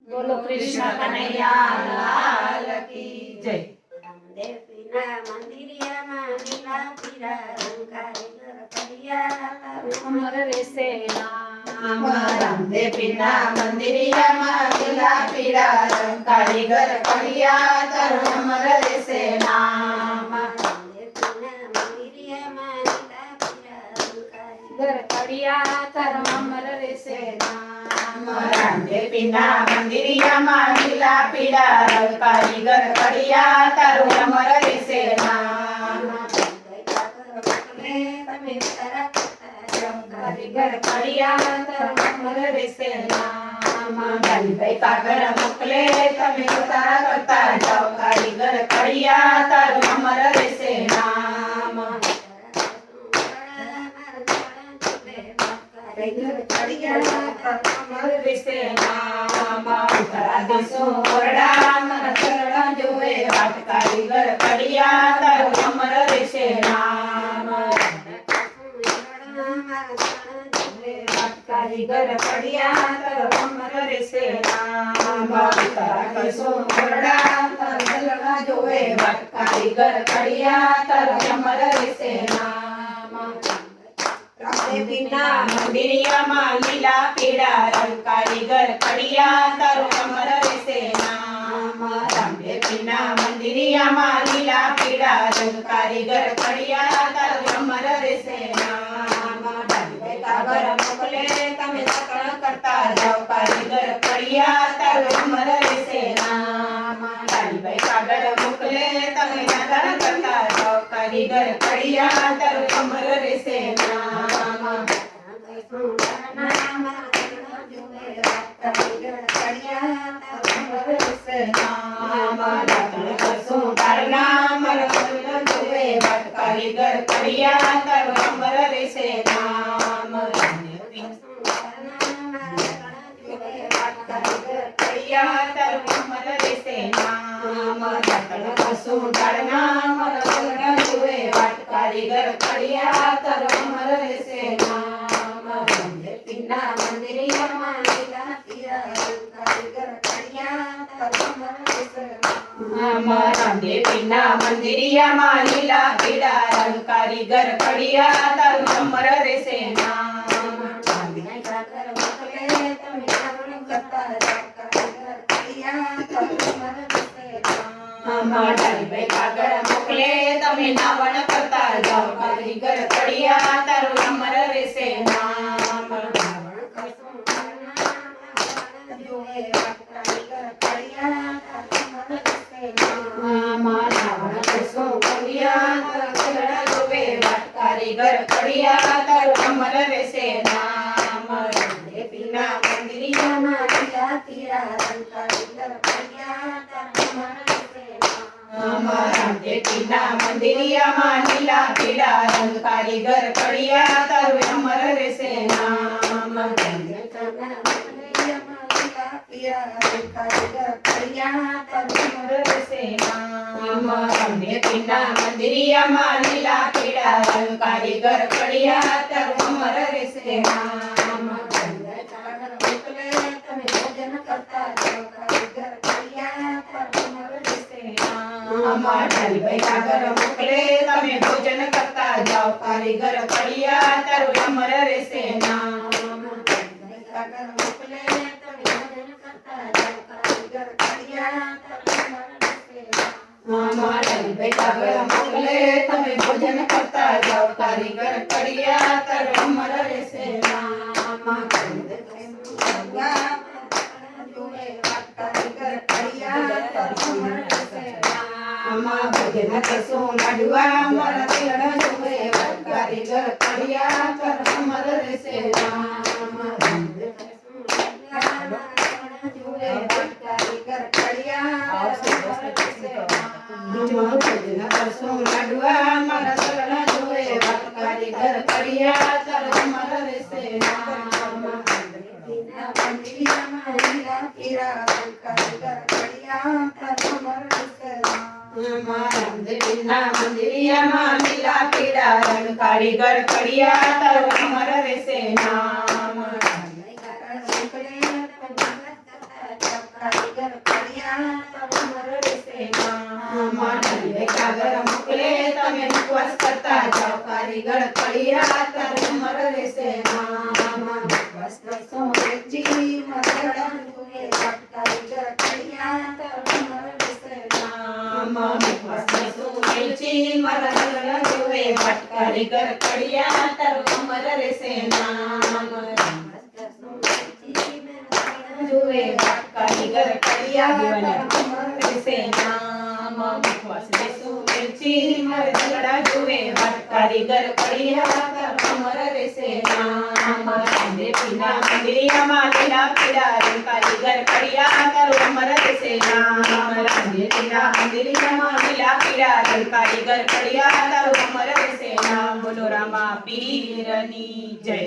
બોલો કૃષ્ણ કનૈયા લાલ કી જય। રામદેવના મંદિરિયામાં લીલા પીરા રંગ કારીગર કર્યા અમર રહેશે નામ। રામદેવના મંદિરિયામાં લીલા પીળા રંગ કારીગર કર્યા તારું અમર રહેશે નામ। રામદેવના મંદિરિયામાં લીલા પીરા રંગ ઘર કડિયા તારો અમર રહેશે નામ। રામદેવના મંદિરિયામાં લીલા પીળા રંગ કારીગર કર્યા તારું અમર રહેશે નામ। કારીગર કડિયા તારો અમર રહેશે નામ। ગાલીભાઈ કાગળ મોકલે તમે ઉતારા કરતા જાઓ કારીગર કર્યા તારું અમર રહેશે નામ। કારીગર કડિયા તારો અમર રહેશે નામ। તારા દેશો ઓરડા મારા ચરણ જોવે વાટ કારીગર કર્યા તારું અમર રહેશે નામ। કારીગર કડિયા તારો અમર રહેશે નામ। તારા દેશો ઓરડા મારા ચરણ જોવે વાટ કારીગર કર્યા તારું અમર રહેશે નામ। રામદેવના મંદિરિયામાં લીલા પીળા રંગ કારીગર કર્યા તારું અમર રહેશે નામ। રામદેવના મંદિરિયામાં લીલા પીળા રંગ કારીગર કર્યા તારું અમર રહેશે નામ। કાગળ મોકલે તમે સકળ કરતા જાઓ કારીગર કર્યા તારું અમર રહેશે નામ। કાલીભાઈ કાગળ મોકલે તમે સકળ કરતા જાઓ કારીગર કર્યા તારું અમર રહેશે નામ। કારીગર કર્યા તારું અમર રહેશે નામ। કર્યા તારું અમર રહેશે નામ। કારીગર કર્યા તારું અમર રહેશે નામ। ના મંદિરિયામાં લીલા પીરા રંગ કારીગર કર્યા તારું અમર રહેશે નામ। રામદેવના મંદિરિયામાં લીલા પીળા રંગ કારીગર કર્યા તારું અમર રહેશે નામ। કાલીભાઈ કાગળ મોકલે તમે નાવણ કરતા જાઓ કારીગર કર્યા તારું અમર રહેશે નામ। કારીગર કર્યા તારું અમર રહેશે નામ। રામદેવના મંદિરિયામાં લીલા પીરા રંગ કારીગર કર્યા તારું અમર રહેશે નામ। રામદેવના મંદિરિયામાં લીલા પીળા રંગ કારીગર કર્યા તારું અમર રહેશે નામ। રામદેવના મંદિરિયામાં લીલા પીળા રંગ કારીગર કર્યા તારું અમર રહેશે નામ। કાલીભાઈ કાગળ મોકલે તમે ભોજન કરતા જાઓ કારીગર કર્યા તારું અમર રહેશે નામ। કાલીભાઈ કાગળ મોકલે તમે ભોજન કરતા જાઓ કારીગર કર્યા તારું અમર રહેશે નામ। ભજન કરશું લાડવા મારા ચરણ જોવે કારીગર કર્યા તારું અમર રહેશે નામ। ભજન કરશું લાડવા મારા ચરણ જોવે કારીગર કર્યા તારું અમર રહેશે નામ। રામદેવના મંદિરિયામાં લીલા પીળા રંગ કારીગર કર્યા તારું અમર રહેશે નામ। સાગર મોકલે તમે ઉપવાસ કરતા જાઓ કારીગર કડિયા તારું અમર રહેશે નામ વસ્ત્ર સોમજી મરદડા જુએ કારીગર કડિયા તારું અમર રહેશે નામ વસ્ત્ર સુવેલજી મરદડા જુએ કારીગર કડિયા તારું અમર રહેશે નામ જુએ કારીગર કડિયા તારું અમર રહેશે નામ વસ્ત્ર સુવેલજી મરદડા જુએ કારીગર કડિયા તારું અમર રહેશે નામ પીના મંદિરિયામાં લીલા પીડા રંગ કારીગર કડિયા તારું અમર રહેશે નામ પીના મંદિરિયામાં લીલા પીડા રંગ કારીગર કડિયા તારું અમર રહેશે નામ બોલો રામા પીરની જય.